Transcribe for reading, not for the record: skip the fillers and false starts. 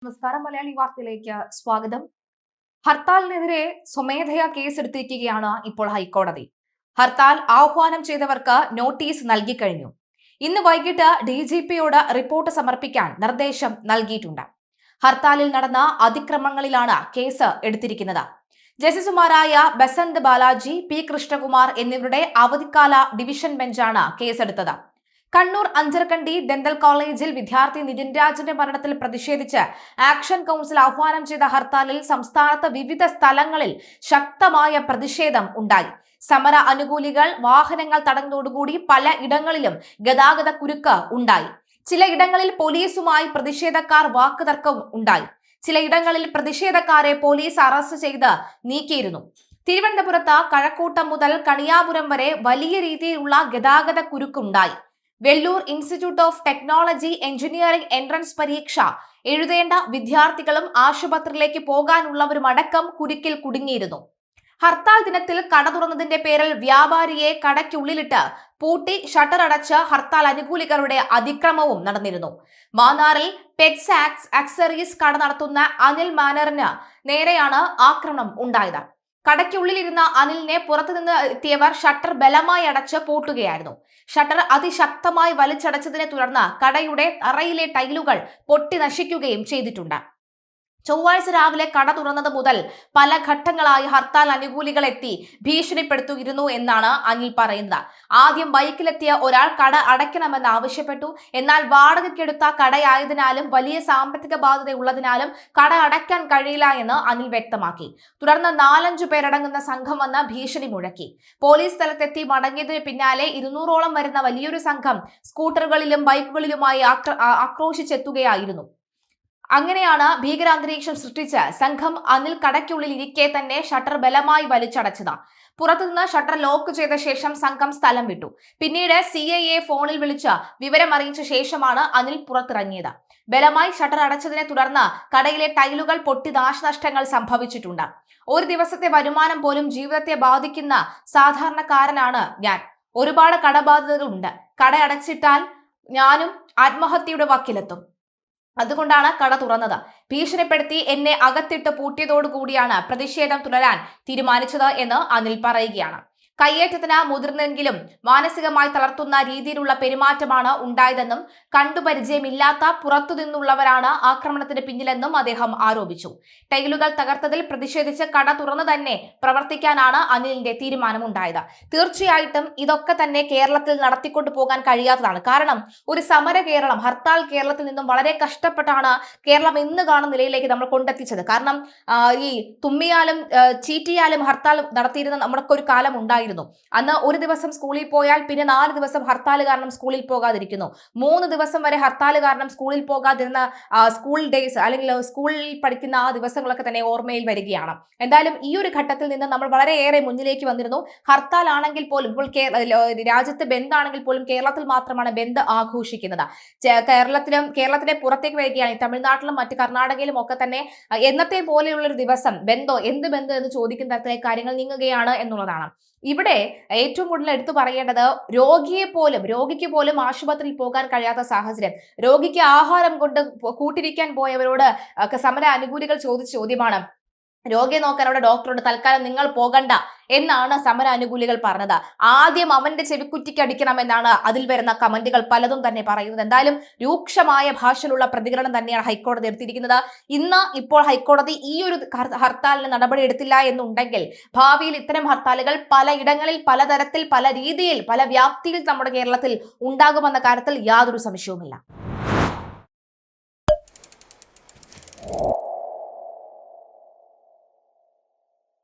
നമസ്കാരം. മലയാളി വാർത്തയിലേക്ക് സ്വാഗതം. ഹർത്താലിനെതിരെ സ്വമേധയാ കേസെടുത്തിരിക്കുകയാണ് ഇപ്പോൾ ഹൈക്കോടതി. ഹർത്താൽ ആഹ്വാനം ചെയ്തവർക്ക് നോട്ടീസ് നൽകിക്കഴിഞ്ഞു. ഇന്ന് വൈകിട്ട് DGPയോട് റിപ്പോർട്ട് സമർപ്പിക്കാൻ നിർദ്ദേശം നൽകിയിട്ടുണ്ട്. ഹർത്താലിൽ നടന്ന അതിക്രമങ്ങളിലാണ് കേസ് എടുത്തിരിക്കുന്നത്. ജസ്റ്റിസുമാരായ ബസന്ത് ബാലാജി, P. കൃഷ്ണകുമാർ എന്നിവരുടെ അവധിക്കാല ഡിവിഷൻ ബെഞ്ചാണ് കേസെടുത്തത്. കണ്ണൂർ അഞ്ചരക്കണ്ടി ഡെന്റൽ കോളേജിൽ വിദ്യാർത്ഥി നിതിൻ രാജിന്റെ മരണത്തിൽ പ്രതിഷേധിച്ച് ആക്ഷൻ കൗൺസിൽ ആഹ്വാനം ചെയ്ത ഹർത്താലിൽ സംസ്ഥാനത്ത് വിവിധ സ്ഥലങ്ങളിൽ ശക്തമായ പ്രതിഷേധം ഉണ്ടായി. സമര അനുകൂലികൾ വാഹനങ്ങൾ തടഞ്ഞതോടുകൂടി പല ഇടങ്ങളിലും ഗതാഗത കുരുക്ക് ഉണ്ടായി. ചിലയിടങ്ങളിൽ പോലീസുമായി പ്രതിഷേധക്കാർ വാക്കുതർക്കം ഉണ്ടായി. ചിലയിടങ്ങളിൽ പ്രതിഷേധക്കാരെ പോലീസ് അറസ്റ്റ് ചെയ്ത് നീക്കിയിരുന്നു. തിരുവനന്തപുരത്ത് കഴക്കൂട്ടം മുതൽ കണിയാപുരം വരെ വലിയ രീതിയിലുള്ള ഗതാഗത കുരുക്കുണ്ടായി. Vellore Institute of Technology engineering entrance പരീക്ഷ എഴുതേണ്ട വിദ്യാർത്ഥികളും ആശുപത്രിയിലേക്ക് പോകാനുള്ളവരുമടക്കം കുരുക്കിൽ കുടുങ്ങിയിരുന്നു. ഹർത്താൽ ദിനത്തിൽ കട തുറന്നതിന്റെ പേരിൽ വ്യാപാരിയെ കടയ്ക്കുള്ളിലിട്ട് പൂട്ടി ഷട്ടർ അടച്ച് ഹർത്താൽ അനുകൂലികളുടെ അതിക്രമവും നടന്നിരുന്നു. മാന്നാറിൽ പെറ്റ്സ് ആക്സറീസ് കട നടത്തുന്ന അനിൽ മാനറിന് നേരെയാണ് ആക്രമണം ഉണ്ടായത്. കടയ്ക്കുള്ളിലിരുന്ന അനിലിനെ പുറത്തുനിന്ന് എത്തിയവർ ഷട്ടർ ബലമായി അടച്ച് പൂട്ടുകയായിരുന്നു. ഷട്ടർ അതിശക്തമായി വലിച്ചടച്ചതിനെ തുടർന്ന് കടയുടെ തറയിലെ ടൈലുകൾ പൊട്ടി നശിക്കുകയും ചെയ്തിട്ടുണ്ട്. ചൊവ്വാഴ്ച രാവിലെ കട തുറന്നത് മുതൽ പല ഘട്ടങ്ങളായി ഹർത്താൽ അനുകൂലികൾ എത്തി ഭീഷണിപ്പെടുത്തിയിരുന്നു എന്നാണ് അനിൽ പറയുന്നത്. ആദ്യം ബൈക്കിലെത്തിയ ഒരാൾ കട അടയ്ക്കണമെന്ന് ആവശ്യപ്പെട്ടു. എന്നാൽ വാടകയ്ക്കെടുത്ത കടയായതിനാലും വലിയ സാമ്പത്തിക ബാധ്യത ഉള്ളതിനാലും കട അടയ്ക്കാൻ കഴിയില്ല എന്ന് അനിൽ വ്യക്തമാക്കി. തുടർന്ന് 4-5 പേരടങ്ങുന്ന സംഘം വന്ന് ഭീഷണി മുഴക്കി. പോലീസ് സ്ഥലത്തെത്തി മടങ്ങിയതിന് പിന്നാലെ 200ഓളം വരുന്ന വലിയൊരു സംഘം സ്കൂട്ടറുകളിലും ബൈക്കുകളിലുമായി ആക്രോശിച്ചെത്തുകയായിരുന്നു. അങ്ങനെയാണ് ഭീകരാന്തരീക്ഷം സൃഷ്ടിച്ച് സംഘം അനിൽ കടയ്ക്കുള്ളിൽ ഇരിക്കെ തന്നെ ഷട്ടർ ബലമായി വലിച്ചടച്ചത്. പുറത്തുനിന്ന് ഷട്ടർ ലോക്ക് ചെയ്ത ശേഷം സംഘം സ്ഥലം വിട്ടു. പിന്നീട് CIയെ ഫോണിൽ വിളിച്ച് വിവരമറിയിച്ച ശേഷമാണ് അനിൽ പുറത്തിറങ്ങിയത്. ബലമായി ഷട്ടർ അടച്ചതിനെ തുടർന്ന് കടയിലെ ടൈലുകൾ പൊട്ടി നാശനഷ്ടങ്ങൾ സംഭവിച്ചിട്ടുണ്ട്. ഒരു ദിവസത്തെ വരുമാനം പോലും ജീവിതത്തെ ബാധിക്കുന്ന സാധാരണക്കാരനാണ് ഞാൻ. ഒരുപാട് കടബാധ്യതകളുണ്ട്. കട അടച്ചിട്ടാൽ ഞാനും ആത്മഹത്യയുടെ വക്കിലെത്തും. അതുകൊണ്ടാണ് കട തുറന്നത്. ഭീഷണിപ്പെടുത്തി എന്നെ അകത്തിട്ട് പൂട്ടിയതോടുകൂടിയാണ് പ്രതിഷേധം തുടരാൻ തീരുമാനിച്ചത് എന്ന് അനിൽ പറയുകയാണ്. കയ്യേറ്റത്തിന് മുതിർന്നെങ്കിലും മാനസികമായി തളർത്തുന്ന രീതിയിലുള്ള പെരുമാറ്റമാണ് ഉണ്ടായതെന്നും കണ്ടുപരിചയമില്ലാത്ത പുറത്തുനിന്നുള്ളവരാണ് ആക്രമണത്തിന് പിന്നിലെന്നും അദ്ദേഹം ആരോപിച്ചു. ടൈലുകൾ തകർത്തതിൽ പ്രതിഷേധിച്ച് കട തുറന്നു തന്നെ പ്രവർത്തിക്കാനാണ് അനിലിന്റെ തീരുമാനമുണ്ടായത്. തീർച്ചയായിട്ടും ഇതൊക്കെ തന്നെ കേരളത്തിൽ നടത്തിക്കൊണ്ടു പോകാൻ കഴിയാത്തതാണ്. കാരണം ഒരു സമര കേരളം, ഹർത്താൽ കേരളത്തിൽ നിന്നും വളരെ കഷ്ടപ്പെട്ടാണ് കേരളം ഇന്ന് കാണുന്ന നിലയിലേക്ക് നമ്മൾ കൊണ്ടെത്തിച്ചത്. കാരണം ഈ തുമ്മിയാലും ചീറ്റിയാലും ഹർത്താൽ നടത്തിയിരുന്ന നമ്മുടെയൊക്കെ ഒരു കാലം ഉണ്ടായിരുന്നു. അന്ന് ഒരു ദിവസം സ്കൂളിൽ പോയാൽ പിന്നെ 4 ദിവസം ഹർത്താൽ കാരണം സ്കൂളിൽ പോകാതിരിക്കുന്നു. 3 ദിവസം വരെ ഹർത്താൽ കാരണം സ്കൂളിൽ പോകാതിരുന്ന സ്കൂൾ ഡേയ്സ് അല്ലെങ്കിൽ സ്കൂളിൽ പഠിക്കുന്ന ആ ദിവസങ്ങളൊക്കെ തന്നെ ഓർമ്മയിൽ വരികയാണ്. എന്തായാലും ഈ ഒരു ഘട്ടത്തിൽ നിന്ന് നമ്മൾ വളരെയേറെ മുന്നിലേക്ക് വന്നിരുന്നു. ഹർത്താൽ ആണെങ്കിൽ പോലും ഇപ്പോൾ രാജ്യത്ത് ബന്ദ് ആണെങ്കിൽ പോലും കേരളത്തിൽ മാത്രമാണ് ബന്ദ് ആഘോഷിക്കുന്നത്. കേരളത്തിലെ പുറത്തേക്ക് വരികയാണ്. തമിഴ്നാട്ടിലും മറ്റ് കർണാടകയിലും ഒക്കെ തന്നെ എന്നത്തെ പോലെയുള്ളൊരു ദിവസം ബന്ധോ എന്ത് ബന്ധം എന്ന് ചോദിക്കുന്ന തരത്തിലെ കാര്യങ്ങൾ നീങ്ങുകയാണ് എന്നുള്ളതാണ്. ഇവിടെ ഏറ്റവും കൂടുതൽ എടുത്തു പറയേണ്ടത് രോഗിക്ക് പോലും ആശുപത്രിയിൽ പോകാൻ കഴിയാത്ത സാഹചര്യം. രോഗിക്ക് ആഹാരം കൊണ്ട് കൂട്ടിരിക്കാൻ പോയവരോട് സമര അനുകൂലികൾ ചോദിച്ച ചോദ്യമാണ്, രോഗിയെ നോക്കാൻ അവിടെ ഡോക്ടറോട് തൽക്കാലം നിങ്ങൾ പോകണ്ട എന്നാണ് സമര അനുകൂലികൾ പറഞ്ഞത്. ആദ്യം അവന്റെ ചെവിക്കുറ്റിക്ക് അടിക്കണമെന്നാണ് അതിൽ വരുന്ന കമന്റുകൾ പലതും തന്നെ പറയുന്നത്. എന്തായാലും രൂക്ഷമായ ഭാഷയിലുള്ള പ്രതികരണം തന്നെയാണ് ഹൈക്കോടതി എടുത്തിരിക്കുന്നത്. ഇപ്പോൾ ഹൈക്കോടതി ഈ ഒരു ഹർത്താലിന് നടപടി എടുത്തില്ല എന്നുണ്ടെങ്കിൽ ഭാവിയിൽ ഇത്തരം ഹർത്താലുകൾ പലയിടങ്ങളിൽ പലതരത്തിൽ പല രീതിയിൽ പല വ്യാപ്തിയിൽ നമ്മുടെ കേരളത്തിൽ ഉണ്ടാകുമെന്ന കാര്യത്തിൽ യാതൊരു സംശയവുമില്ല.